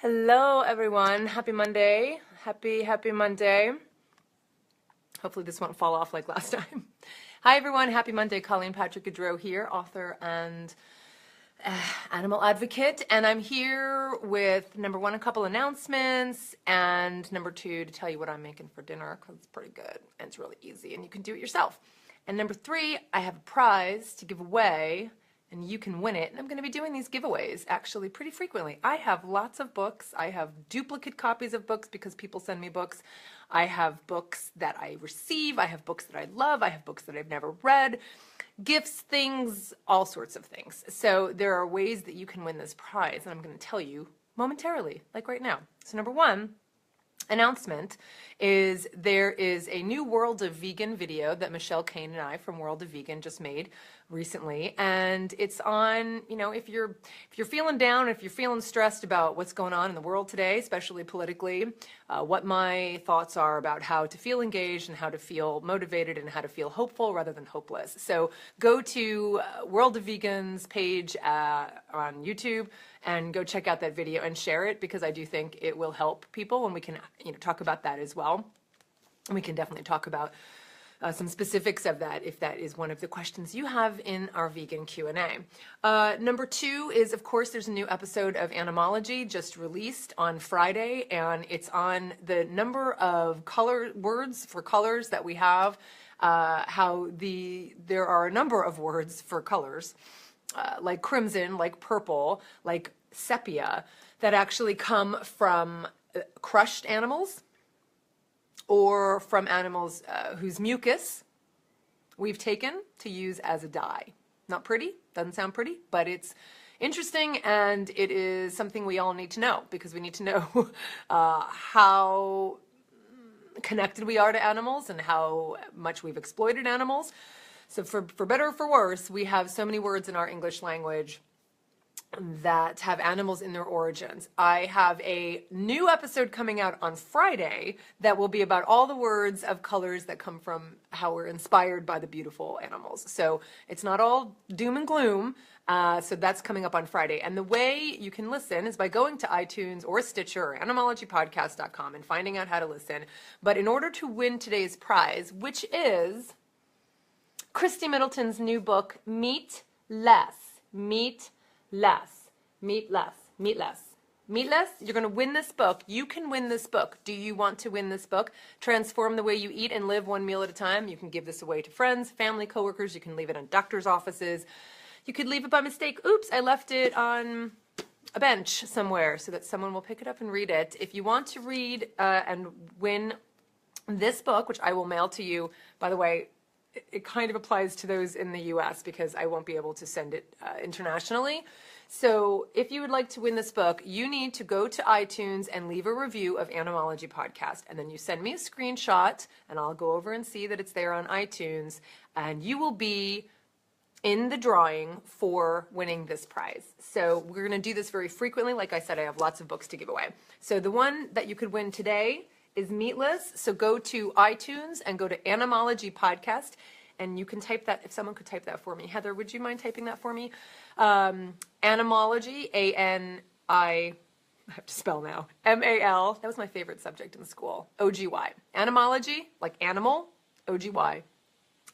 Hello, everyone. Happy Monday. Happy Monday. Hopefully this won't fall off like last time. Hi, everyone. Happy Monday. Colleen Patrick-Goudreau here, author and animal advocate. And I'm here with, number one, a couple announcements, and number two, to tell you what I'm making for dinner, because it's pretty good, and it's really easy, and you can do it yourself. And number three, I have a prize to give away, and you can win it. And I'm going to be doing these giveaways actually pretty frequently. I have lots of books. I have duplicate copies of books because people send me books. I have books that I receive. I have books that I love. I have books that I've never read. Gifts, things, all sorts of things. So there are ways that you can win this prize, and I'm going to tell you momentarily, like right now. So number one, announcement is there is a new World of Vegan video that Michelle Kane and I from World of Vegan just made recently, and it's on, you know, if you're feeling down, if you're feeling stressed about what's going on in the world today, especially politically, what my thoughts are about how to feel engaged and how to feel motivated and how to feel hopeful rather than hopeless. So go to World of Vegan's page on YouTube and go check out that video and share it, because I do think it will help people, and we can, you know, talk about that as well. And we can definitely talk about some specifics of that if that is one of the questions you have in our vegan Q&A. Number two is, of course, there's a new episode of Animology just released on Friday, and it's on the number of words for colors that we have, there are a number of words for colors, like crimson, like purple, like sepia, that actually come from crushed animals or from animals whose mucus we've taken to use as a dye. Not pretty, doesn't sound pretty, but it's interesting, and it is something we all need to know, because we need to know how connected we are to animals and how much we've exploited animals. So for better or for worse, we have so many words in our English language that have animals in their origins. I have a new episode coming out on Friday that will be about all the words of colors that come from how we're inspired by the beautiful animals. So it's not all doom and gloom. So that's coming up on Friday. And the way you can listen is by going to iTunes or Stitcher or animologypodcast.com and finding out how to listen. But in order to win today's prize, which is Christy Middleton's new book, Meat Less. Meat Less. Meat Less. Meat Less. Meat Less. You're going to win this book. You can win this book. Do you want to win this book? Transform the way you eat and live one meal at a time. You can give this away to friends, family, coworkers. You can leave it in doctor's offices. You could leave it by mistake. Oops, I left it on a bench somewhere so that someone will pick it up and read it. If you want to read and win this book, which I will mail to you, by the way, it kind of applies to those in the US because I won't be able to send it internationally. So if you would like to win this book, you need to go to iTunes and leave a review of Animology Podcast. And then you send me a screenshot, and I'll go over and see that it's there on iTunes. And you will be in the drawing for winning this prize. So we're going to do this very frequently. Like I said, I have lots of books to give away. So the one that you could win today is Meatless. So go to iTunes and go to Animology Podcast, and you can type that. If someone could type that for me. Heather, would you mind typing that for me? Animology, I have to spell now, M-A-L, that was my favorite subject in school, O-G-Y. Animology, like animal, O-G-Y.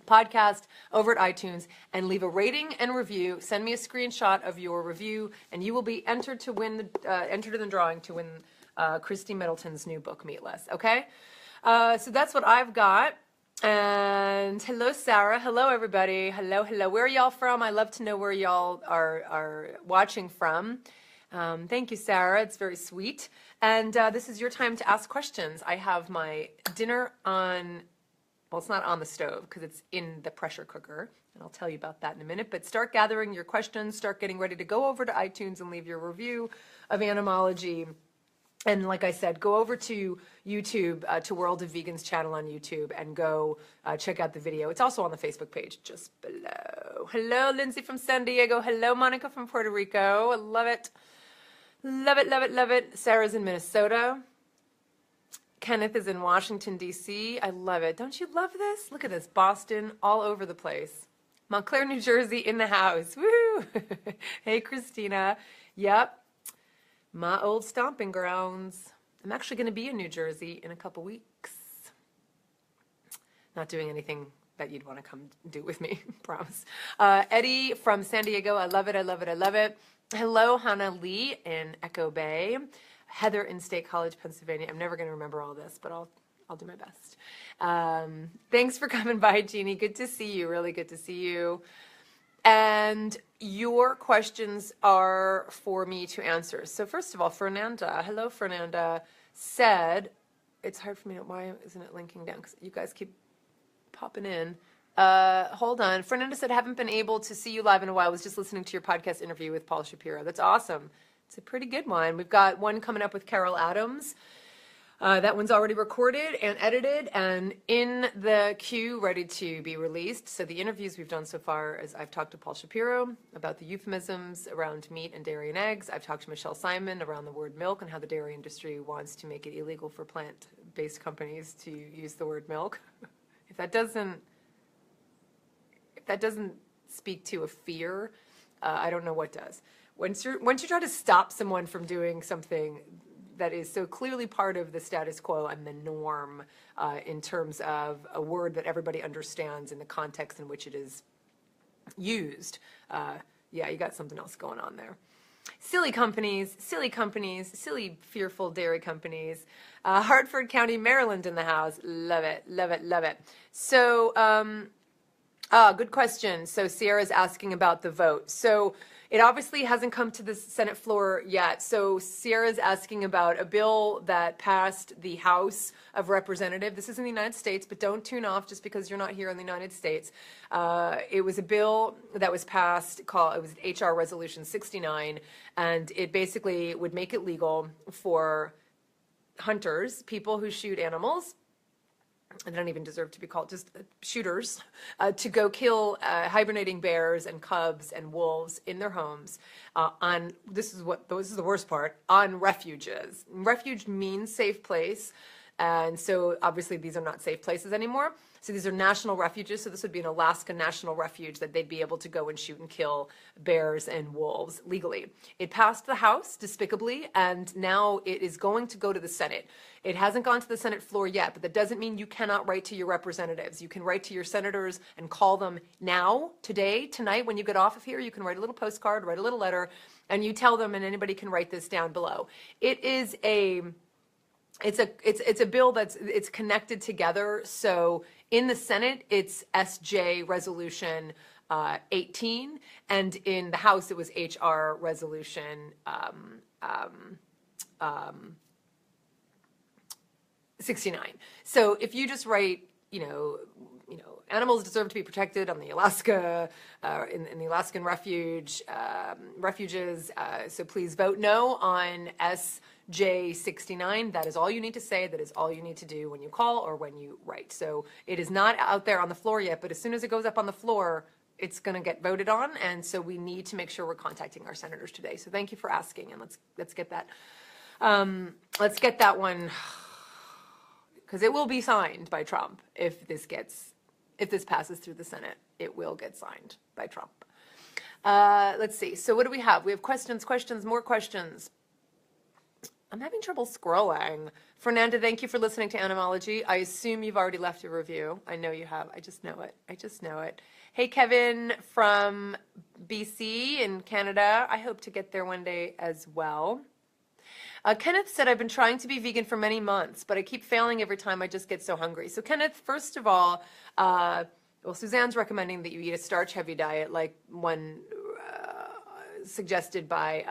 Podcast over at iTunes, and leave a rating and review. Send me a screenshot of your review, and you will be entered to win entered in the drawing to win Christy Middleton's new book, Meatless. Okay, so that's what I've got. And hello, Sarah. Hello, everybody. Hello. Where are y'all from? I love to know where y'all are watching from. Thank you, Sarah. It's very sweet. And this is your time to ask questions. I have my dinner on. Well, it's not on the stove because it's in the pressure cooker, and I'll tell you about that in a minute. But start gathering your questions, start getting ready to go over to iTunes and leave your review of Animology. And like I said, go over to YouTube, to World of Vegan's channel on YouTube, and go check out the video. It's also on the Facebook page just below. Hello, Lindsay from San Diego. Hello, Monica from Puerto Rico. I love it. Love it, love it, love it. Sarah's in Minnesota. Kenneth is in Washington, D.C. I love it. Don't you love this? Look at this. Boston, all over the place. Montclair, New Jersey, in the house. Woo! Hey, Christina. Yep. My old stomping grounds. I'm actually going to be in New Jersey in a couple weeks. Not doing anything that you'd want to come do with me, promise. Eddie from San Diego, I love it, I love it, I love it. Hello, Hannah Lee in Echo Bay. Heather in State College, Pennsylvania. I'm never going to remember all this, but I'll do my best. Thanks for coming by, Jeannie. Good to see you, really good to see you. And your questions are for me to answer. So first of all, Fernanda, hello, Fernanda, said, it's hard for me to, why isn't it linking down? Because you guys keep popping in. Hold on. Fernanda said, haven't been able to see you live in a while. Was just listening to your podcast interview with Paul Shapiro. That's awesome. It's a pretty good one. We've got one coming up with Carol Adams. That one's already recorded and edited and in the queue, ready to be released. So the interviews we've done so far is I've talked to Paul Shapiro about the euphemisms around meat and dairy and eggs. I've talked to Michelle Simon around the word milk and how the dairy industry wants to make it illegal for plant-based companies to use the word milk. If that doesn't speak to a fear, I don't know what does. Once you try to stop someone from doing something that is so clearly part of the status quo and the norm in terms of a word that everybody understands in the context in which it is used, yeah, you got something else going on there. Silly companies, silly fearful dairy companies. Hartford County, Maryland in the house. Love it, love it, love it. So, good question. So Sierra's asking about the vote. So it obviously hasn't come to the Senate floor yet. So Sierra's asking about a bill that passed the House of Representatives. This is in the United States, but don't tune off just because you're not here in the United States. It was a bill that was passed it was HR Resolution 69, and it basically would make it legal for hunters, people who shoot animals, and they don't even deserve to be called, just shooters, to go kill hibernating bears and cubs and wolves in their homes this is the worst part, on refuges. Refuge means safe place, and so obviously these are not safe places anymore. So these are national refuges, so this would be an Alaska national refuge that they'd be able to go and shoot and kill bears and wolves legally. It passed the House despicably, and now it is going to go to the Senate. It hasn't gone to the Senate floor yet, but that doesn't mean you cannot write to your representatives. You can write to your senators and call them now, today, tonight, when you get off of here. You can write a little postcard, write a little letter, and you tell them, and anybody can write this down below. It's a bill it's connected together. So in the Senate, it's SJ Resolution 18, and in the House, it was HR Resolution 69. So if you just write, animals deserve to be protected on the Alaska, in the Alaskan refuges. So please vote no on SJ69. That is all you need to say. That is all you need to do when you call or when you write. So it is not out there on the floor yet, but as soon as it goes up on the floor, it's going to get voted on. And so we need to make sure we're contacting our senators today. So thank you for asking, and let's get that. Let's get that one, because it will be signed by Trump if this passes through the Senate. It will get signed by Trump. Let's see. So what do we have? We have questions, more questions. I'm having trouble scrolling. Fernanda, thank you for listening to Animology. I assume you've already left a review. I know you have. I just know it. Hey, Kevin from BC in Canada. I hope to get there one day as well. Kenneth said, I've been trying to be vegan for many months, but I keep failing every time. I just get so hungry. So Kenneth, first of all, Suzanne's recommending that you eat a starch-heavy diet, like one suggested by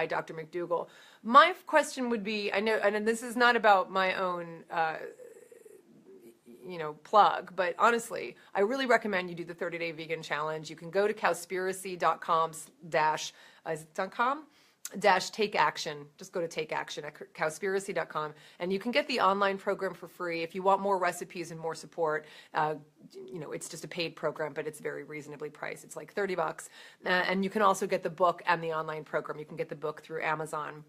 Dr. McDougall. My question would be, I know, and this is not about my own, plug, but honestly, I really recommend you do the 30-day vegan challenge. You can go to cowspiracy.com /take action. Just go to take action at cowspiracy.com, and you can get the online program for free. If you want more recipes and more support, it's just a paid program, but it's very reasonably priced. It's like $30, and you can also get the book and the online program. You can get the book through Amazon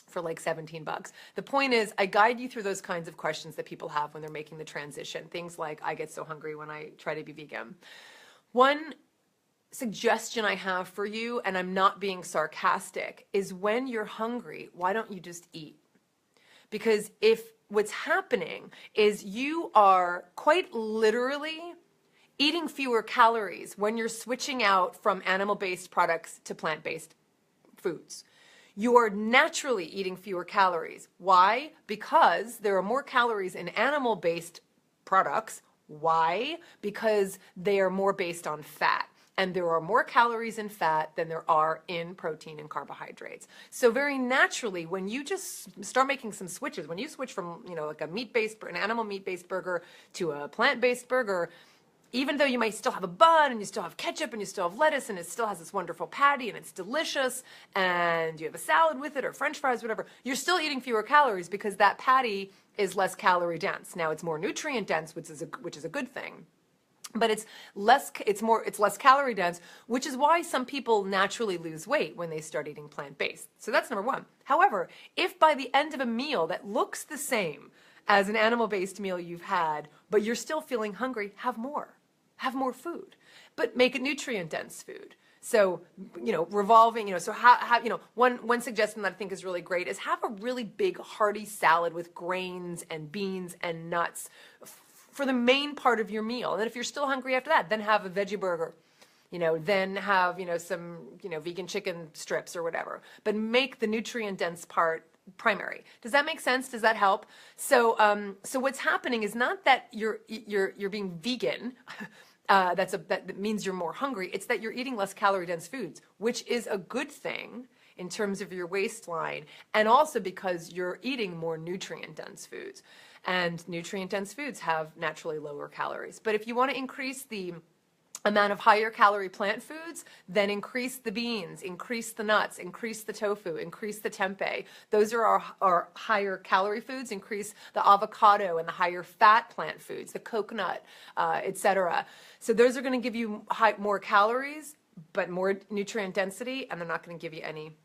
for like $17. The point is, I guide you through those kinds of questions that people have when they're making the transition. Things like, I get so hungry when I try to be vegan. One suggestion I have for you, and I'm not being sarcastic, is when you're hungry, why don't you just eat? Because if what's happening is you are quite literally eating fewer calories when you're switching out from animal-based products to plant-based foods. You are naturally eating fewer calories. Why? Because there are more calories in animal-based products. Why? Because they are more based on fat. And there are more calories in fat than there are in protein and carbohydrates. So very naturally, when you just start making some switches, when you switch from, like an animal meat-based burger to a plant-based burger, even though you might still have a bun and you still have ketchup and you still have lettuce and it still has this wonderful patty and it's delicious and you have a salad with it or French fries, whatever, you're still eating fewer calories because that patty is less calorie dense. Now it's more nutrient dense, which is a good thing. But it's less calorie dense, which is why some people naturally lose weight when they start eating plant-based. So that's number one. However, if by the end of a meal that looks the same as an animal-based meal you've had, but you're still feeling hungry, have more. Have more food, but make it nutrient-dense food. So, revolving, so one suggestion that I think is really great is have a really big hearty salad with grains and beans and nuts for the main part of your meal. And then if you're still hungry after that, then have a veggie burger, then have, some, vegan chicken strips or whatever, but make the nutrient-dense part primary. Does that make sense? Does that help? So, so what's happening is not that you're being vegan. That means you're more hungry. It's that you're eating less calorie dense foods, which is a good thing in terms of your waistline, and also because you're eating more nutrient dense foods, and nutrient dense foods have naturally lower calories. But if you want to increase the amount of higher calorie plant foods, then increase the beans, increase the nuts, increase the tofu, increase the tempeh. Those are our higher calorie foods. Increase the avocado and the higher fat plant foods, the coconut, etc. So those are going to give you more calories, but more nutrient density, and they're not going to give you any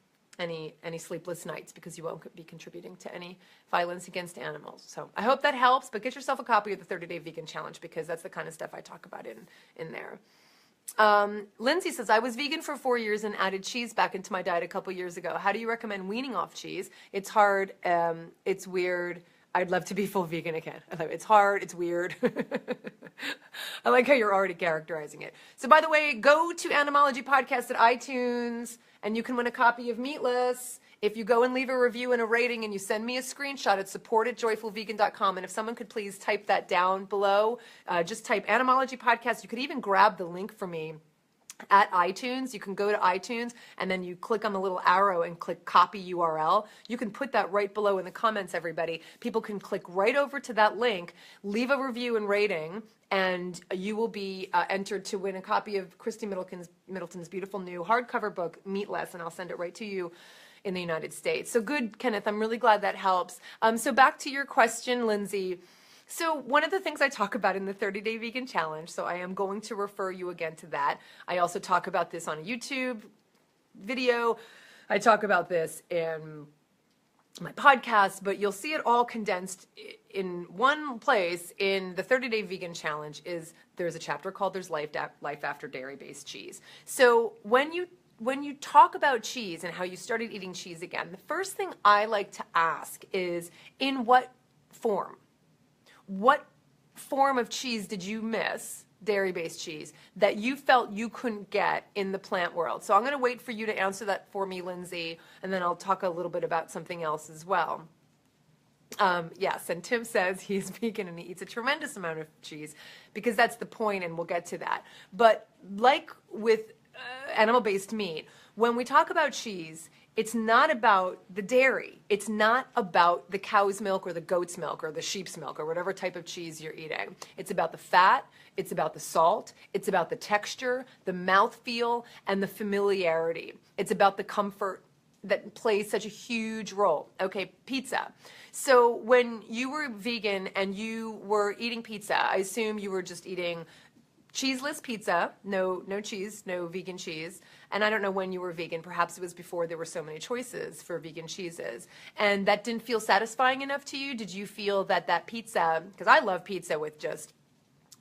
sleepless nights because you won't be contributing to any violence against animals. So I hope that helps, but get yourself a copy of the 30-Day Vegan Challenge because that's the kind of stuff I talk about in there. Lindsay says, I was vegan for 4 years and added cheese back into my diet a couple years ago. How do you recommend weaning off cheese? It's hard. It's weird. I'd love to be full vegan again. It's hard. It's weird. I like how you're already characterizing it. So by the way, go to Animology Podcast at iTunes and you can win a copy of Meatless. If you go and leave a review and a rating and you send me a screenshot at support@joyfulvegan.com. And if someone could please type that down below, just type Animology Podcast. You could even grab the link for me at iTunes. You can go to iTunes and then you click on the little arrow and click copy URL. You can put that right below in the comments, everybody. People can click right over to that link, leave a review and rating, and you will be entered to win a copy of Christy Middleton's beautiful new hardcover book, Meatless, and I'll send it right to you in the United States. So good, Kenneth. I'm really glad that helps. So back to your question, Lindsay. So one of the things I talk about in the 30-Day Vegan Challenge, so I am going to refer you again to that. I also talk about this on a YouTube video. I talk about this in my podcast, but you'll see it all condensed in one place in the 30-Day Vegan Challenge. There's a chapter called There's Life After Dairy-Based Cheese. So when you talk about cheese and how you started eating cheese again, the first thing I like to ask is, in what form? What form of cheese did you miss, dairy-based cheese, that you felt you couldn't get in the plant world? So I'm going to wait for you to answer that for me, Lindsay, and then I'll talk a little bit about something else as well. Yes, and Tim says he's vegan and he eats a tremendous amount of cheese because that's the point, and we'll get to that. But like with animal-based meat, when we talk about cheese, it's not about the dairy. It's not about the cow's milk or the goat's milk or the sheep's milk or whatever type of cheese you're eating. It's about the fat, it's about the salt, it's about the texture, the mouthfeel, and the familiarity. It's about the comfort that plays such a huge role. Okay, pizza. So when you were vegan and you were eating pizza, I assume you were just eating cheeseless pizza, no cheese, no vegan cheese. And I don't know when you were vegan. Perhaps it was before there were so many choices for vegan cheeses. And that didn't feel satisfying enough to you? Did you feel that pizza, because I love pizza with just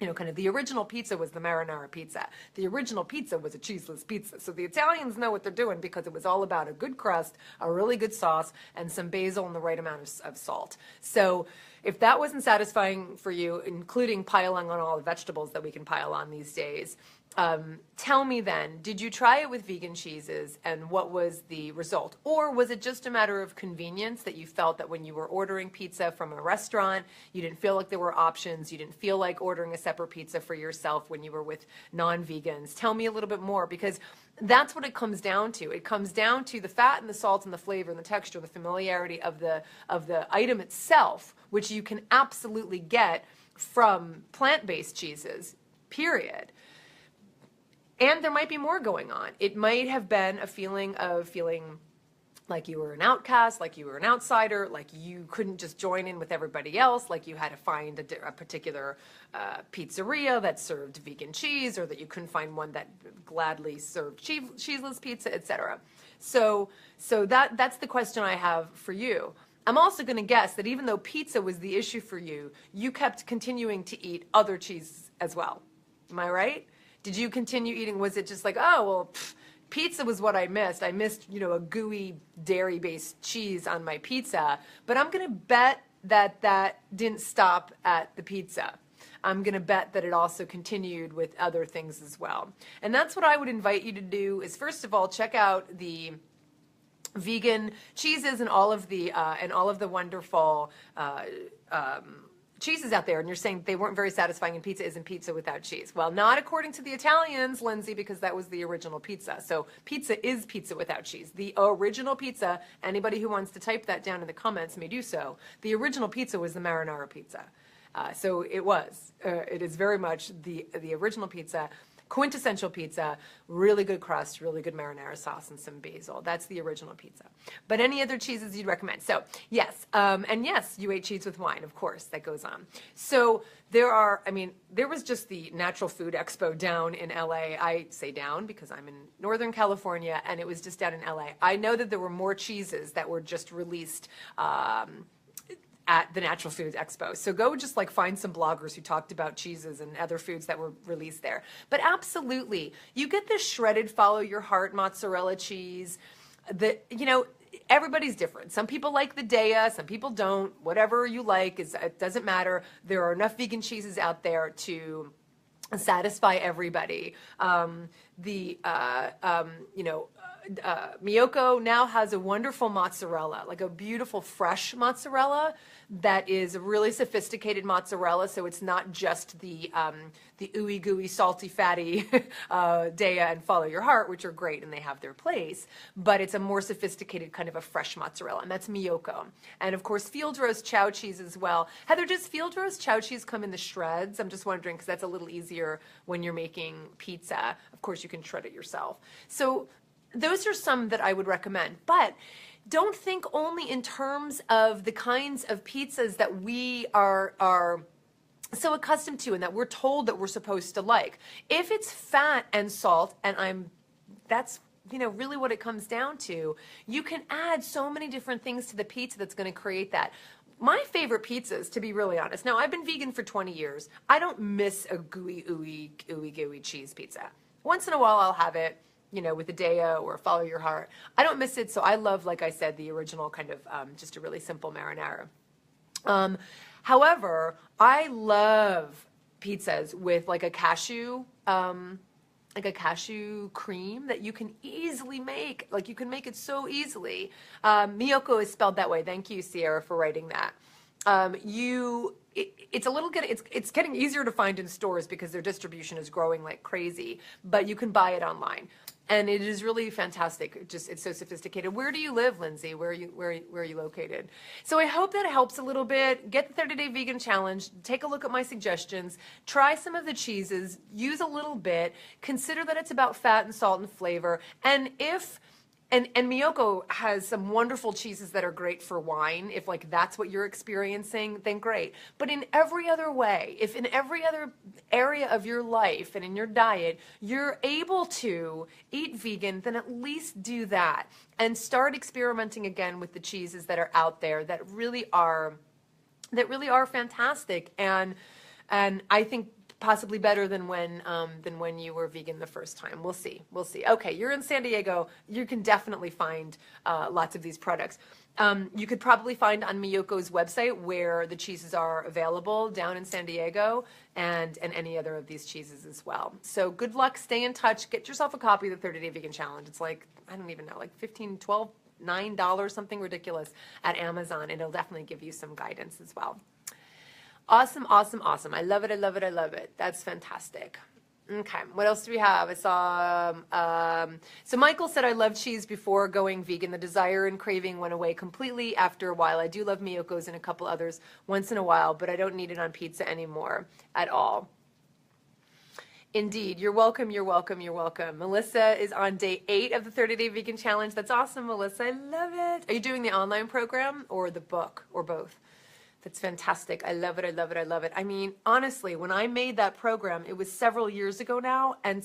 kind of the original pizza was the marinara pizza. The original pizza was a cheeseless pizza. So the Italians know what they're doing because it was all about a good crust, a really good sauce, and some basil and the right amount of salt. So if that wasn't satisfying for you, including piling on all the vegetables that we can pile on these days, tell me then, did you try it with vegan cheeses and what was the result? Or was it just a matter of convenience that you felt that when you were ordering pizza from a restaurant, you didn't feel like there were options, you didn't feel like ordering a separate pizza for yourself when you were with non-vegans? Tell me a little bit more, because that's what it comes down to. It comes down to the fat and the salt and the flavor and the texture, the familiarity of the item itself, which you can absolutely get from plant-based cheeses, period. And there might be more going on. It might have been a feeling like you were an outcast, like you were an outsider, like you couldn't just join in with everybody else, like you had to find a particular pizzeria that served vegan cheese, or that you couldn't find one that gladly served cheeseless pizza, etc. So that's the question I have for you. I'm also going to guess that even though pizza was the issue for you, you kept continuing to eat other cheeses as well. Am I right? Did you continue eating? Was it just like, oh, well, pizza was what I missed. I missed, a gooey dairy-based cheese on my pizza. But I'm going to bet that didn't stop at the pizza. I'm going to bet that it also continued with other things as well. And that's what I would invite you to do is, first of all, check out the vegan cheeses and all of the wonderful cheeses out there, and you're saying they weren't very satisfying and pizza isn't pizza without cheese. Well, not according to the Italians, Lindsay, because that was the original pizza. So pizza is pizza without cheese. The original pizza, anybody who wants to type that down in the comments may do so. The original pizza was the marinara pizza. So it is very much the original pizza. Quintessential pizza, really good crust, really good marinara sauce, and some basil. That's the original pizza. But any other cheeses you'd recommend? So yes, and yes, you ate cheese with wine, of course, that goes on. So there was just the Natural Food Expo down in LA. I say down because I'm in Northern California, and it was just down in LA. I know that there were more cheeses that were just released at the Natural Foods Expo. So go just find some bloggers who talked about cheeses and other foods that were released there. But absolutely, you get this shredded follow your heart mozzarella cheese that, everybody's different. Some people like the Dea, some people don't. Whatever you like, it doesn't matter. There are enough vegan cheeses out there to satisfy everybody. Miyoko now has a wonderful mozzarella, like a beautiful fresh mozzarella that is a really sophisticated mozzarella. So it's not just the ooey gooey, salty, fatty Dea and Follow Your Heart, which are great and they have their place, but it's a more sophisticated kind of a fresh mozzarella, and that's Miyoko. And of course, field roast chow cheese as well. Heather, does field roast chow cheese come in the shreds? I'm just wondering, because that's a little easier when you're making pizza. Of course, you can shred it yourself. So those are some that I would recommend, but don't think only in terms of the kinds of pizzas that we are so accustomed to and that we're told that we're supposed to like. If it's fat and salt, and that's really what it comes down to, you can add so many different things to the pizza that's going to create that. My favorite pizzas, to be really honest, now I've been vegan for 20 years. I don't miss a gooey cheese pizza. Once in a while I'll have it, with a Dea or Follow Your Heart. I don't miss it, so I love, like I said, the original kind of just a really simple marinara. However, I love pizzas with like a cashew cream that you can easily make. Like you can make it so easily. Miyoko is spelled that way. Thank you, Sierra, for writing that. It's getting easier to find in stores because their distribution is growing like crazy, but you can buy it online. And it is really fantastic. It's so sophisticated. Where do you live, Lindsay? Where are you located? So I hope that helps a little bit. Get the 30-day vegan challenge. Take a look at my suggestions. Try some of the cheeses. Use a little bit. Consider that it's about fat and salt and flavor. And And Miyoko has some wonderful cheeses that are great for wine. If that's what you're experiencing, then great. But in every other way, if in every other area of your life and in your diet, you're able to eat vegan, then at least do that and start experimenting again with the cheeses that are out there that really are fantastic. And I think possibly better than when you were vegan the first time. We'll see. We'll see. Okay, you're in San Diego. You can definitely find lots of these products. You could probably find on Miyoko's website where the cheeses are available down in San Diego, and any other of these cheeses as well. So good luck. Stay in touch. Get yourself a copy of the 30-Day Vegan Challenge. It's like, I don't even know, like $15, $12, $9, something ridiculous at Amazon. It'll definitely give you some guidance as well. Awesome, awesome, awesome. I love it, I love it, I love it. That's fantastic. Okay, what else do we have? I saw, so Michael said, I loved cheese before going vegan. The desire and craving went away completely after a while. I do love Miyoko's and a couple others once in a while, but I don't need it on pizza anymore at all. Indeed. You're welcome, you're welcome, you're welcome. Melissa is on day 8 of the 30-Day Vegan Challenge. That's awesome, Melissa. I love it. Are you doing the online program or the book or both? That's fantastic. I love it. I love it. I love it. I mean, honestly, when I made that program, it was several years ago now, and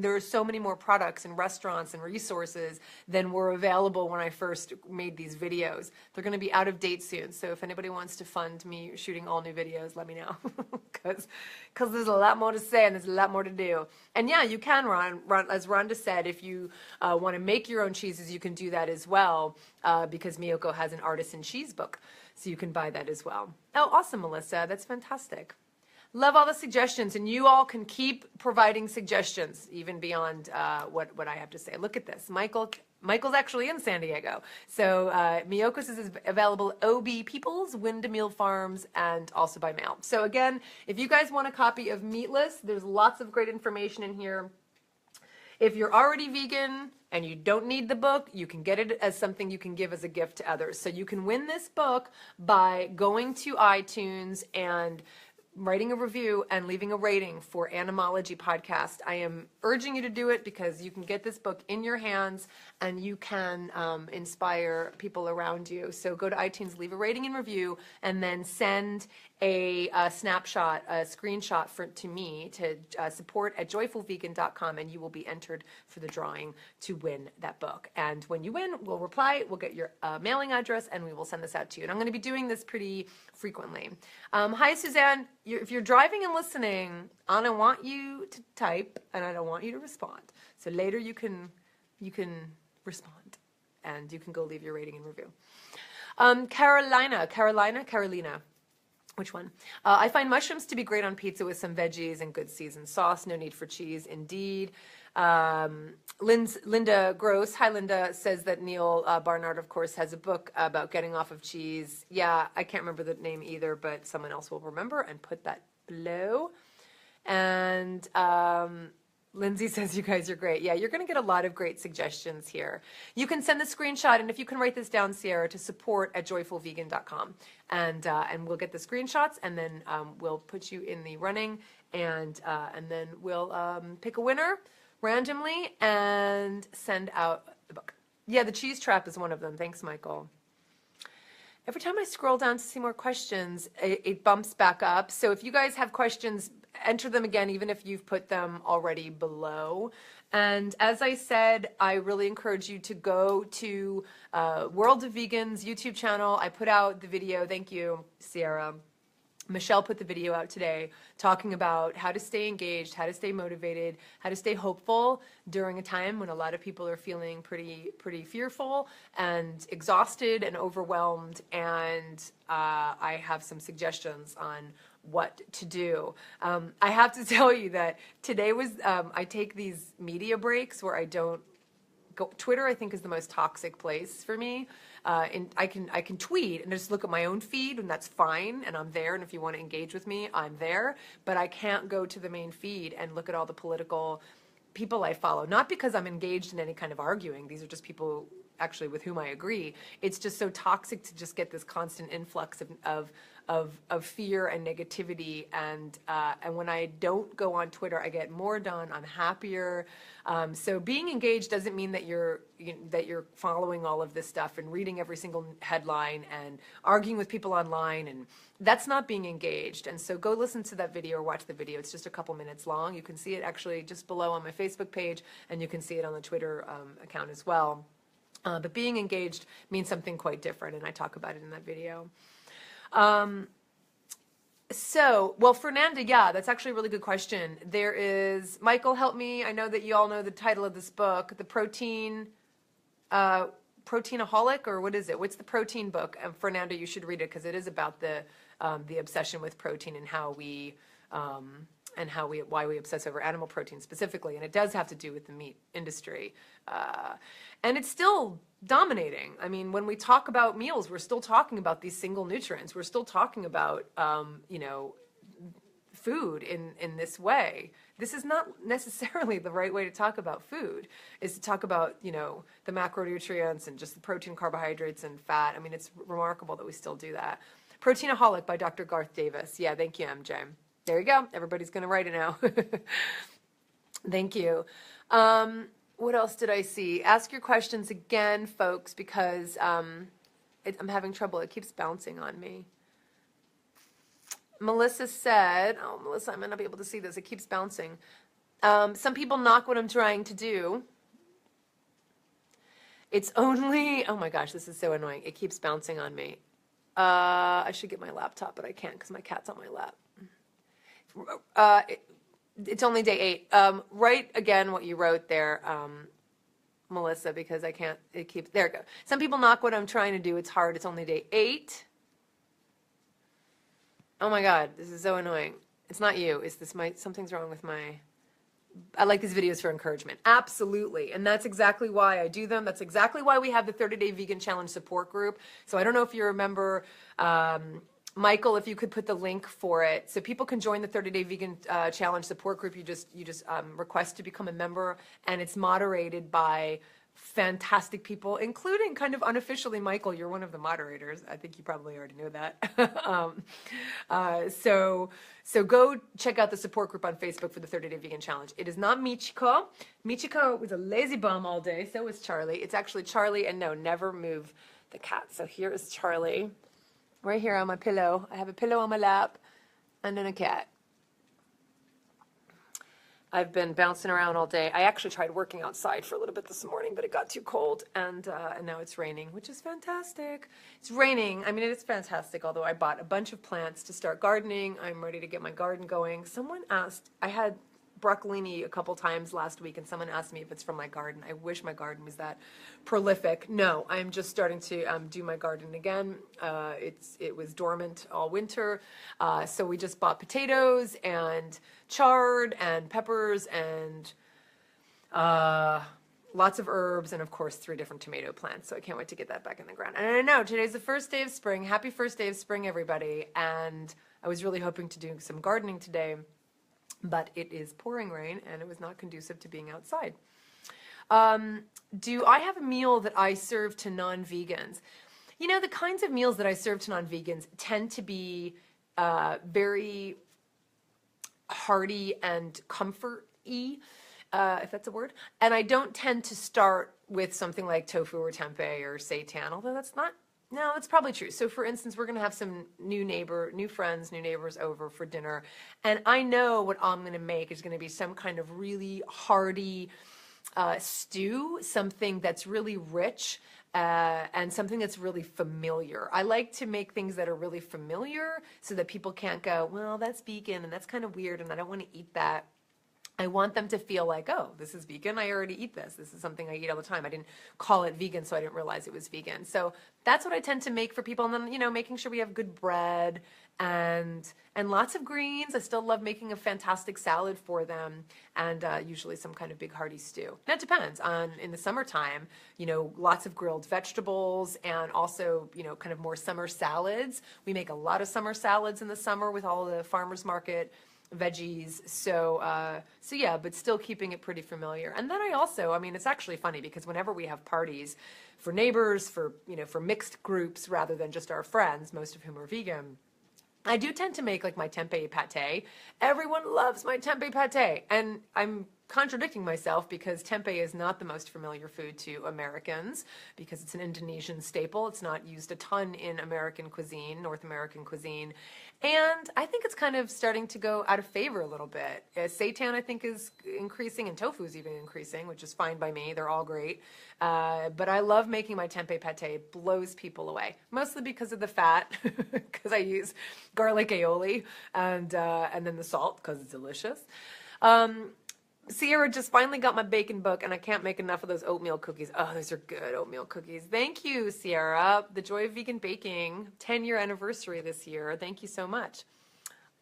there are so many more products and restaurants and resources than were available when I first made these videos. They're going to be out of date soon, so if anybody wants to fund me shooting all new videos, let me know, because there's a lot more to say and there's a lot more to do. And yeah, you can, Ron, as Rhonda said, if you want to make your own cheeses, you can do that as well, because Miyoko has an artisan cheese book. So you can buy that as well. Oh, awesome, Melissa. That's fantastic. Love all the suggestions, and you all can keep providing suggestions even beyond what I have to say. Look at this. Michael's actually in San Diego. So Miyoko's is available OB Peoples, Windmill Farms, and also by mail. So again, if you guys want a copy of Meatless, there's lots of great information in here. If you're already vegan and you don't need the book, you can get it as something you can give as a gift to others. So you can win this book by going to iTunes and writing a review and leaving a rating for Animology Podcast. I am urging you to do it because you can get this book in your hands and you can inspire people around you. So go to iTunes, leave a rating and review, and then send a snapshot, a screenshot to me to support@joyfulvegan.com, and you will be entered for the drawing to win that book. And when you win, we'll reply, we'll get your mailing address, and we will send this out to you. And I'm going to be doing this pretty frequently. Hi, Suzanne. If you're driving and listening, I don't want you to type, and I don't want you to respond. So later you can respond, and you can go leave your rating and review. Carolina. Which one? I find mushrooms to be great on pizza with some veggies and good seasoned sauce. No need for cheese, indeed. Linda Gross, hi Linda, says that Neil Barnard, of course, has a book about getting off of cheese. Yeah, I can't remember the name either, but someone else will remember and put that below. And Lindsay says, you guys are great. Yeah, you're going to get a lot of great suggestions here. You can send the screenshot, and if you can write this down, Sierra, to support@joyfulvegan.com. And we'll get the screenshots, and then we'll put you in the running, and then we'll pick a winner randomly and send out the book. Yeah, the cheese trap is one of them. Thanks, Michael. Every time I scroll down to see more questions, it bumps back up. So if you guys have questions, enter them again, even if you've put them already below. And as I said, I really encourage you to go to World of Vegan's YouTube channel. I put out the video. Thank you, Sierra. Michelle put the video out today talking about how to stay engaged, how to stay motivated, how to stay hopeful during a time when a lot of people are feeling pretty fearful and exhausted and overwhelmed. And I have some suggestions on what to do. I have to tell you that today was, I take these media breaks where I don't go. Twitter, I think, is the most toxic place for me. And I can tweet and just look at my own feed, and that's fine, and I'm there, and if you want to engage with me, I'm there, but I can't go to the main feed and look at all the political people I follow, not because I'm engaged in any kind of arguing. These are just people actually with whom I agree. It's just so toxic to just get this constant influx of fear and negativity, and when I don't go on Twitter, I get more done. I'm happier. So being engaged doesn't mean that you're following all of this stuff and reading every single headline and arguing with people online, and that's not being engaged. And so go listen to that video or watch the video. It's just a couple minutes long. You can see it actually just below on my Facebook page, and you can see it on the Twitter account as well. But being engaged means something quite different, and I talk about it in that video. So, well, Fernanda, yeah, that's actually a really good question. There is, Michael, help me. I know that you all know the title of this book, The Proteinaholic, or what is it? What's the protein book? Fernanda, you should read it because it is about the obsession with protein and why we obsess over animal protein specifically, and it does have to do with the meat industry, and it's still dominating. I mean, when we talk about meals, we're still talking about these single nutrients. We're still talking about food in this way. This is not necessarily the right way to talk about food, is to talk about, the macronutrients and just the protein, carbohydrates, and fat. I mean, it's remarkable that we still do that. Proteinaholic by Dr. Garth Davis. Yeah, thank you, MJ. There you go. Everybody's going to write it now. Thank you. What else did I see? Ask your questions again, folks, because I'm having trouble. It keeps bouncing on me. Melissa said, oh, Melissa, I might not be able to see this. It keeps bouncing. Some people knock what I'm trying to do. It's only, oh my gosh, this is so annoying. It keeps bouncing on me. I should get my laptop, but I can't because my cat's on my lap. It's only day 8. Write again what you wrote there, Melissa, because I can't, it keeps, there it goes. Some people knock what I'm trying to do. It's hard. It's only day 8. Oh my God, this is so annoying. It's not you. Is this something's wrong with I like these videos for encouragement. Absolutely. And that's exactly why I do them. That's exactly why we have the 30-Day Vegan Challenge support group. So I don't know if you remember, Michael, if you could put the link for it so people can join the 30-Day Vegan Challenge support group. You just request to become a member, and it's moderated by fantastic people, including kind of unofficially, Michael, you're one of the moderators. I think you probably already know that. So go check out the support group on Facebook for the 30-Day Vegan Challenge. It is not Michiko. Michiko was a lazy bum all day. So was Charlie. It's actually Charlie, and no, never move the cat. So here is Charlie. Right here on my pillow. I have a pillow on my lap and then a cat. I've been bouncing around all day. I actually tried working outside for a little bit this morning, but it got too cold, and now it's raining, which is fantastic. It's raining. I mean, it's fantastic, although I bought a bunch of plants to start gardening. I'm ready to get my garden going. Someone asked, I had broccolini a couple times last week, and someone asked me if it's from my garden. I wish my garden was that prolific. No, I'm just starting to do my garden again. It was dormant all winter, so we just bought potatoes and chard and peppers and lots of herbs, and of course 3 different tomato plants. So I can't wait to get that back in the ground. And I know today's the first day of spring. Happy first day of spring, everybody. And I was really hoping to do some gardening today, but it is pouring rain, and it was not conducive to being outside. Do I have a meal that I serve to non-vegans? The kinds of meals that I serve to non-vegans tend to be very hearty and comfort-y, if that's a word. And I don't tend to start with something like tofu or tempeh or seitan, although that's probably true. So for instance, we're going to have some new neighbors over for dinner. And I know what I'm going to make is going to be some kind of really hearty stew, something that's really rich, and something that's really familiar. I like to make things that are really familiar so that people can't go, well, that's vegan and that's kind of weird and I don't want to eat that. I want them to feel like, oh, this is vegan. I already eat this. This is something I eat all the time. I didn't call it vegan, so I didn't realize it was vegan. So that's what I tend to make for people. And then, making sure we have good bread and lots of greens. I still love making a fantastic salad for them, and usually some kind of big hearty stew. That depends on, in the summertime, lots of grilled vegetables, and also, kind of more summer salads. We make a lot of summer salads in the summer with all the farmers market veggies. So yeah, but still keeping it pretty familiar. And then I also, it's actually funny because whenever we have parties for neighbors, for mixed groups rather than just our friends, most of whom are vegan, I do tend to make like my tempeh pate. Everyone loves my tempeh pate, and I'm contradicting myself because tempeh is not the most familiar food to Americans because it's an Indonesian staple. It's not used a ton in American cuisine, North American cuisine. And I think it's kind of starting to go out of favor a little bit. Seitan, I think, is increasing, and tofu is even increasing, which is fine by me. They're all great. But I love making my tempeh pate. It blows people away, mostly because of the fat, because I use garlic aioli, and then the salt, because it's delicious. Sierra just finally got my baking book, and I can't make enough of those oatmeal cookies. Oh, those are good oatmeal cookies. Thank you, Sierra. The Joy of Vegan Baking, 10-year anniversary this year. Thank you so much.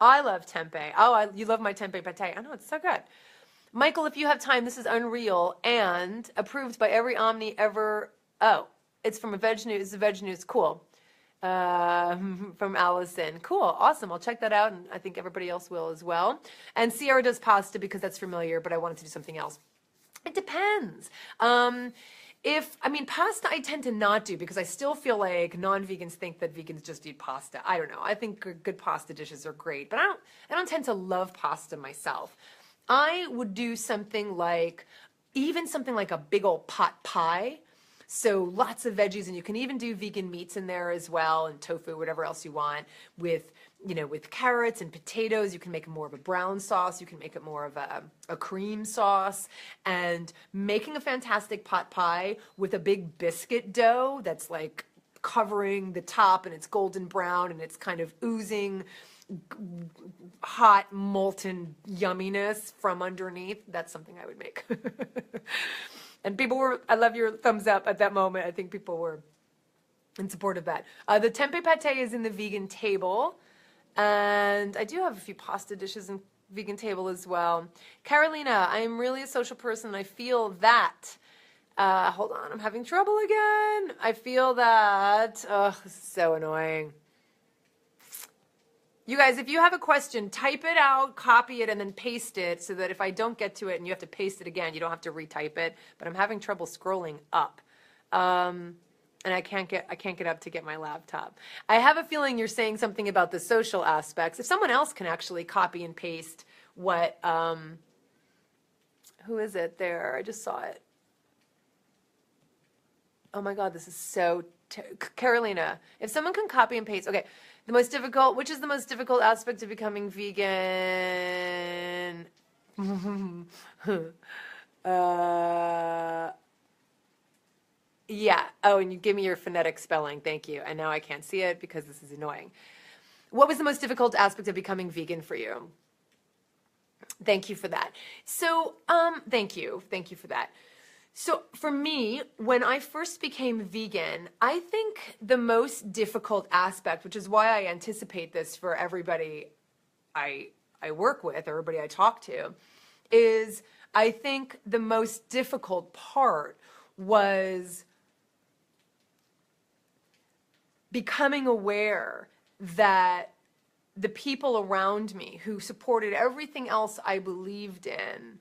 I love tempeh. Oh, you love my tempeh pate. I know, it's so good. Michael, if you have time, this is unreal and approved by every Omni ever. Oh, it's from a Veg News. The Veg News, cool. From Allison. Cool, awesome. I'll check that out, and I think everybody else will as well. And Sierra does pasta because that's familiar, but I wanted to do something else. It depends. Pasta I tend to not do because I still feel like non-vegans think that vegans just eat pasta. I don't know. I think good pasta dishes are great, but I don't tend to love pasta myself. I would do something like a big old pot pie. So lots of veggies, and you can even do vegan meats in there as well, and tofu, whatever else you want, with carrots and potatoes. You can make it more of a brown sauce. You can make it more of a cream sauce, and making a fantastic pot pie with a big biscuit dough that's like covering the top, and it's golden brown, and it's kind of oozing hot molten yumminess from underneath. That's something I would make. And I love your thumbs up at that moment. I think people were in support of that. The tempeh pate is in the vegan table. And I do have a few pasta dishes in vegan table as well. Carolina, I am really a social person. I feel that. Hold on, I'm having trouble again. I feel that. Oh, this is so annoying. You guys, if you have a question, type it out, copy it, and then paste it so that if I don't get to it and you have to paste it again, you don't have to retype it. But I'm having trouble scrolling up. And I can't get up to get my laptop. I have a feeling you're saying something about the social aspects. If someone else can actually copy and paste what, who is it there? I just saw it. Oh my God, this is so, Carolina, if someone can copy and paste, okay. Which is the most difficult aspect of becoming vegan? Yeah. Oh, and you give me your phonetic spelling. Thank you. And now I can't see it because this is annoying. What was the most difficult aspect of becoming vegan for you? Thank you for that. So, thank you. Thank you for that. So for me, when I first became vegan, I think the most difficult aspect, which is why I anticipate this for everybody I work with, everybody I talk to, is I think the most difficult part was becoming aware that the people around me who supported everything else I believed in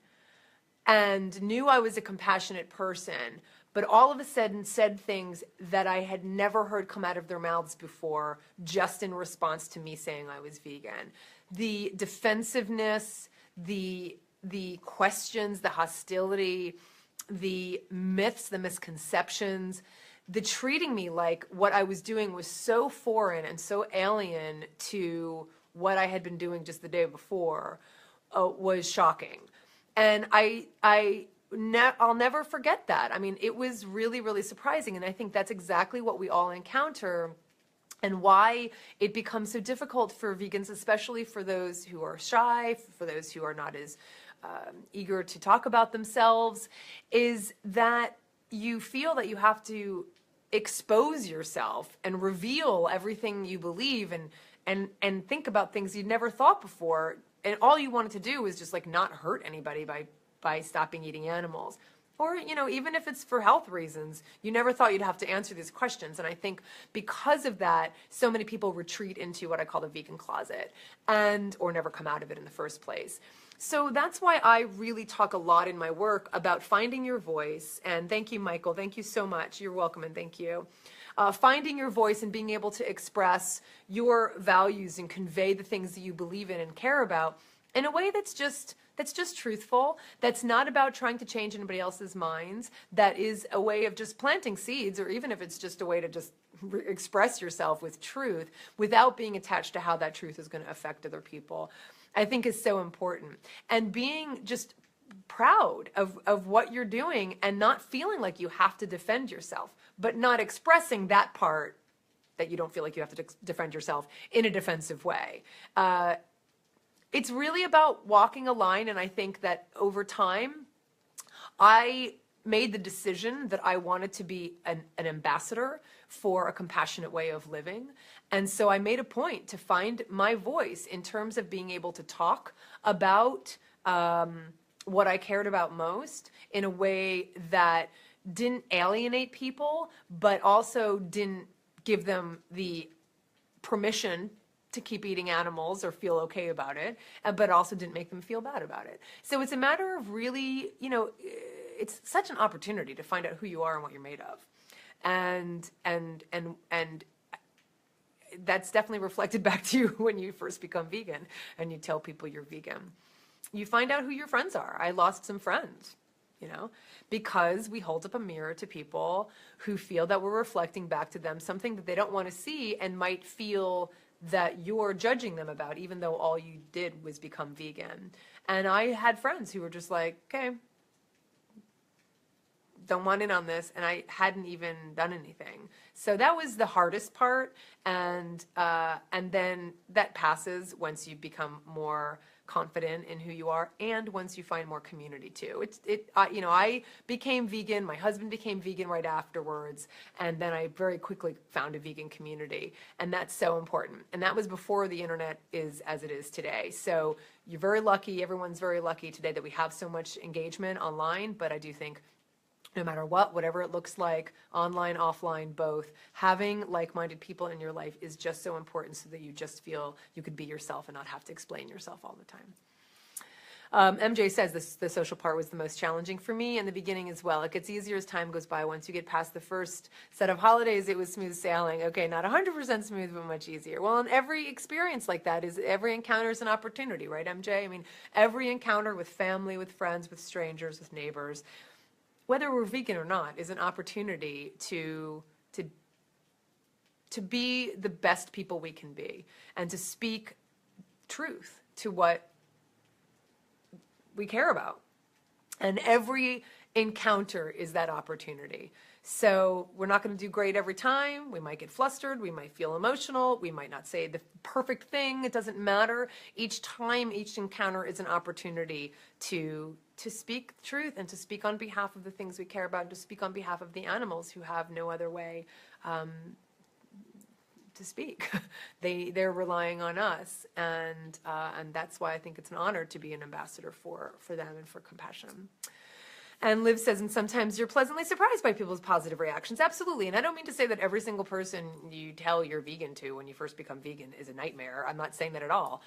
and knew I was a compassionate person, but all of a sudden said things that I had never heard come out of their mouths before, just in response to me saying I was vegan. The defensiveness, the questions, the hostility, the myths, the misconceptions, the treating me like what I was doing was so foreign and so alien to what I had been doing just the day before was shocking. And I'll never forget that. I mean, it was really, really surprising. And I think that's exactly what we all encounter and why it becomes so difficult for vegans, especially for those who are shy, for those who are not as eager to talk about themselves, is that you feel that you have to expose yourself and reveal everything you believe and think about things you'd never thought before. And all you wanted to do was just like not hurt anybody by stopping eating animals. Or, even if it's for health reasons, you never thought you'd have to answer these questions. And I think because of that, so many people retreat into what I call the vegan closet or never come out of it in the first place. So that's why I really talk a lot in my work about finding your voice. And thank you, Michael. Thank you so much. You're welcome, and thank you. Finding your voice and being able to express your values and convey the things that you believe in and care about in a way that's just that's just truthful, that's not about trying to change anybody else's minds, that is a way of just planting seeds, or even if it's just a way to just express yourself with truth without being attached to how that truth is going to affect other people, I think is so important. And being just proud of what you're doing and not feeling like you have to defend yourself, but not expressing that part that you don't feel like you have to defend yourself in a defensive way. It's really about walking a line, and I think that over time, I made the decision that I wanted to be an ambassador for a compassionate way of living. And so I made a point to find my voice in terms of being able to talk about what I cared about most in a way that didn't alienate people, but also didn't give them the permission to keep eating animals or feel okay about it, but also didn't make them feel bad about it. So it's a matter of really, it's such an opportunity to find out who you are and what you're made of. And that's definitely reflected back to you when you first become vegan and you tell people you're vegan. You find out who your friends are. I lost some friends, because we hold up a mirror to people who feel that we're reflecting back to them something that they don't want to see and might feel that you're judging them about, even though all you did was become vegan. And I had friends who were just like, okay, don't want in on this, and I hadn't even done anything. So that was the hardest part, and then that passes once you become more confident in who you are, and once you find more community too. I became vegan. My husband became vegan right afterwards, and then I very quickly found a vegan community, and that's so important. And that was before the internet is as it is today. So you're very lucky. Everyone's very lucky today that we have so much engagement online. But I do think, no matter what, whatever it looks like, online, offline, both, having like-minded people in your life is just so important so that you just feel you could be yourself and not have to explain yourself all the time. MJ says the social part was the most challenging for me in the beginning as well. It gets easier as time goes by. Once you get past the first set of holidays, it was smooth sailing. Okay, not 100% smooth, but much easier. Well, and every experience like that every encounter is an opportunity, right, MJ? I mean, every encounter with family, with friends, with strangers, with neighbors, whether we're vegan or not, is an opportunity to be the best people we can be and to speak truth to what we care about. And every encounter is that opportunity. So we're not going to do great every time. We might get flustered. We might feel emotional. We might not say the perfect thing. It doesn't matter. Each time, each encounter is an opportunity to speak truth and to speak on behalf of the things we care about, and to speak on behalf of the animals who have no other way to speak. They're relying on us, and that's why I think it's an honor to be an ambassador for them and for compassion. And Liv says, and sometimes you're pleasantly surprised by people's positive reactions. Absolutely. And I don't mean to say that every single person you tell you're vegan to when you first become vegan is a nightmare. I'm not saying that at all.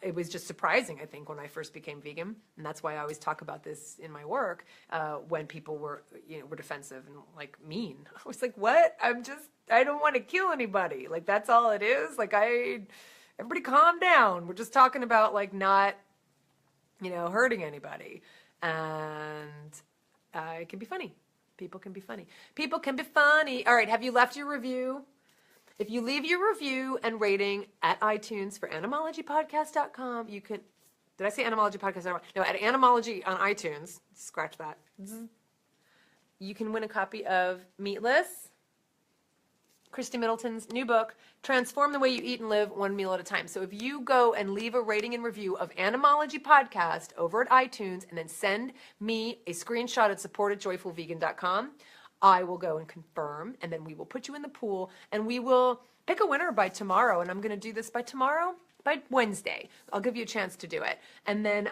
It was just surprising, I think, when I first became vegan. And that's why I always talk about this in my work, when people were defensive and like mean. I was like, what? I don't want to kill anybody. Like, that's all it is. Like, everybody calm down. We're just talking about like not, hurting anybody. And it can be funny. People can be funny. People can be funny. All right, have you left your review? If you leave your review and rating at iTunes for animologypodcast.com, you can, did I say animologypodcast.com? No, at Animology on iTunes, scratch that. You can win a copy of Meatless, Christy Middleton's new book, Transform the Way You Eat and Live, One Meal at a Time. So if you go and leave a rating and review of Animology Podcast over at iTunes and then send me a screenshot at support@joyfulvegan.com, I will go and confirm, and then we will put you in the pool, and we will pick a winner by tomorrow. And I'm going to do this by tomorrow, by Wednesday. I'll give you a chance to do it. And then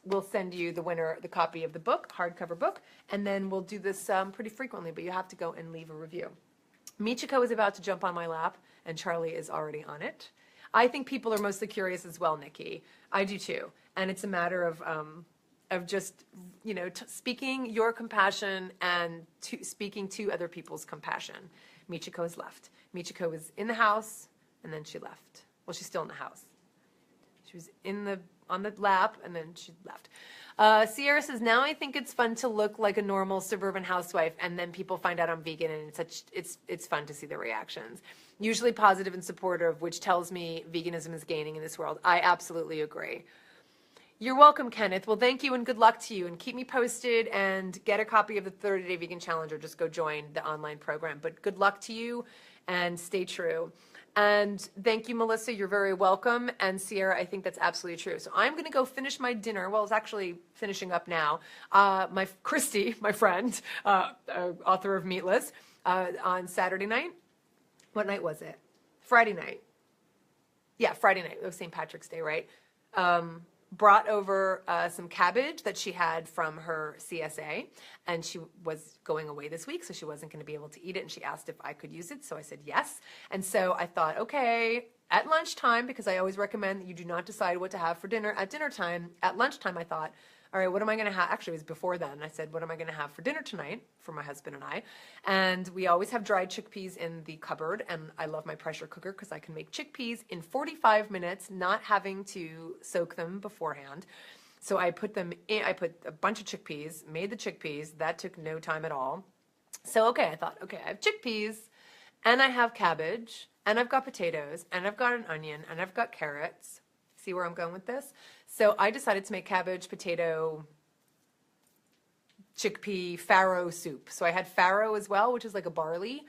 we'll send you the winner the copy of the book, hardcover book, and then we'll do this pretty frequently, but you have to go and leave a review. Michiko is about to jump on my lap, and Charlie is already on it. I think people are mostly curious as well, Nikki. I do too. And it's a matter of just, speaking your compassion and speaking to other people's compassion. Michiko has left. Michiko was in the house, and then she left. Well, she's still in the house. She was on the lap, and then she left. Sierra says, now I think it's fun to look like a normal suburban housewife, and then people find out I'm vegan, and it's fun to see their reactions. Usually positive and supportive, which tells me veganism is gaining in this world. I absolutely agree. You're welcome, Kenneth. Well, thank you and good luck to you. And keep me posted and get a copy of the 30-Day Vegan Challenge, or just go join the online program. But good luck to you and stay true. And thank you, Melissa. You're very welcome. And Sierra, I think that's absolutely true. So I'm going to go finish my dinner. Well, it's actually finishing up now. Christy, my friend, author of Meatless, on Saturday night. What night was it? Friday night. Yeah, Friday night. It was St. Patrick's Day, right? Brought over some cabbage that she had from her CSA, and she was going away this week, so she wasn't going to be able to eat it, and she asked if I could use it, so I said yes. And so I thought, okay, at lunchtime, because I always recommend that you do not decide what to have for dinner at dinner time, at lunchtime I thought, all right, what am I going to have? Actually, it was before then. I said, what am I going to have for dinner tonight for my husband and I? And we always have dried chickpeas in the cupboard, and I love my pressure cooker because I can make chickpeas in 45 minutes, not having to soak them beforehand. So I put them in, I put a bunch of chickpeas, made the chickpeas. That took no time at all. So, okay, I thought, okay, I have chickpeas, and I have cabbage, and I've got potatoes, and I've got an onion, and I've got carrots. See where I'm going with this? So I decided to make cabbage, potato, chickpea, farro soup. So I had farro as well, which is like a barley,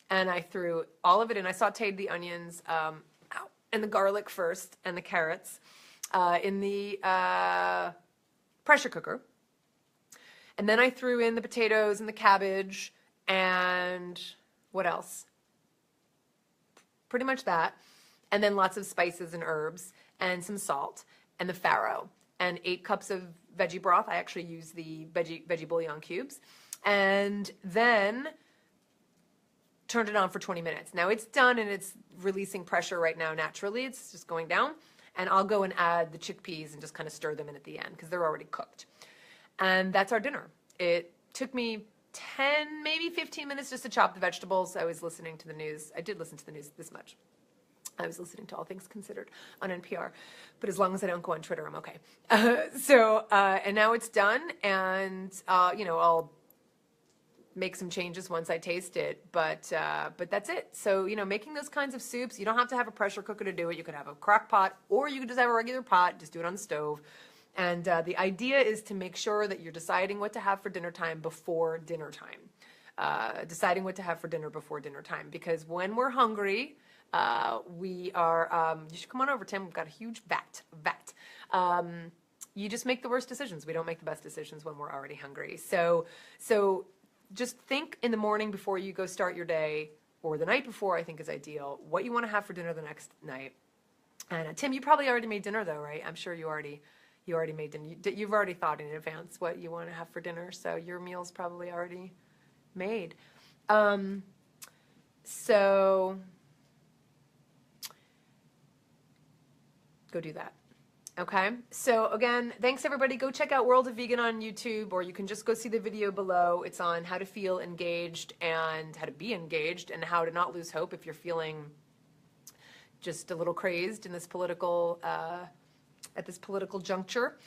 and I threw all of it in. I sauteed the onions and the garlic first, and the carrots in the pressure cooker. And then I threw in the potatoes and the cabbage and what else? Pretty much that. And then lots of spices and herbs and some salt and the farro and 8 cups of veggie broth. I actually use the veggie bouillon cubes. And then turned it on for 20 minutes. Now it's done and it's releasing pressure right now naturally. It's just going down. And I'll go and add the chickpeas and just kind of stir them in at the end because they're already cooked. And that's our dinner. It took me 10, maybe 15 minutes just to chop the vegetables. I was listening to the news. I did listen to the news this much. I was listening to All Things Considered on NPR, but as long as I don't go on Twitter, I'm okay. And now it's done, and I'll make some changes once I taste it, but that's it. So making those kinds of soups, you don't have to have a pressure cooker to do it. You could have a crock pot, or you could just have a regular pot. Just do it on the stove. And the idea is to make sure that you're deciding what to have for dinner time before dinner time. Deciding what to have for dinner before dinner time, because when we're hungry. We are, you should come on over, Tim. We've got a huge vat. You just make the worst decisions. We don't make the best decisions when we're already hungry. So just think in the morning before you go start your day, or the night before, I think is ideal, what you want to have for dinner the next night. And Tim, you probably already made dinner though, right? I'm sure you already made dinner. You've already thought in advance what you want to have for dinner. So your meal's probably already made. So go do that. Okay. So again, thanks everybody. Go check out World of Vegan on YouTube, or you can just go see the video below. It's on how to feel engaged and how to be engaged and how to not lose hope if you're feeling just a little crazed in this political, at this political juncture.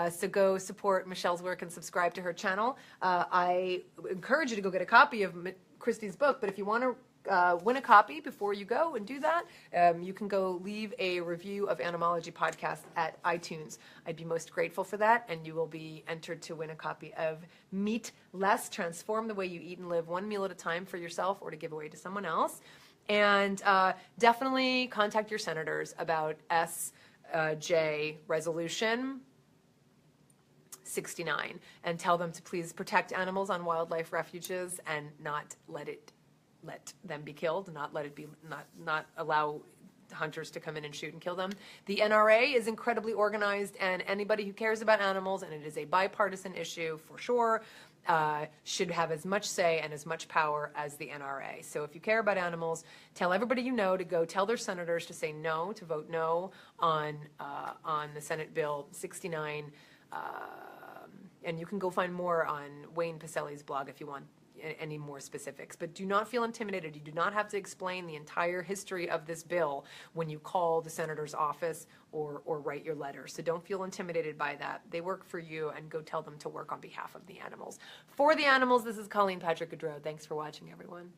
So go support Michelle's work and subscribe to her channel. I encourage you to go get a copy of Christy's book, but if you want to win a copy before you go and do that, you can go leave a review of Animology Podcast at iTunes. I'd be most grateful for that, and you will be entered to win a copy of Meat Less, Transform the Way You Eat and Live One Meal at a Time for yourself or to give away to someone else. And definitely contact your senators about SJ Resolution 69 and tell them to please protect animals on wildlife refuges and not let them be killed, not allow hunters to come in and shoot and kill them. The NRA is incredibly organized, and anybody who cares about animals, and it is a bipartisan issue for sure, should have as much say and as much power as the NRA. So if you care about animals, tell everybody you know to go tell their senators to say no, to vote no on the Senate Bill 69. And you can go find more on Wayne Pacelli's blog if you want any more specifics. But do not feel intimidated. You do not have to explain the entire history of this bill when you call the senator's office or write your letter. So don't feel intimidated by that. They work for you, and go tell them to work on behalf of the animals. For the animals, this is Colleen Patrick-Goudreau. Thanks for watching, everyone.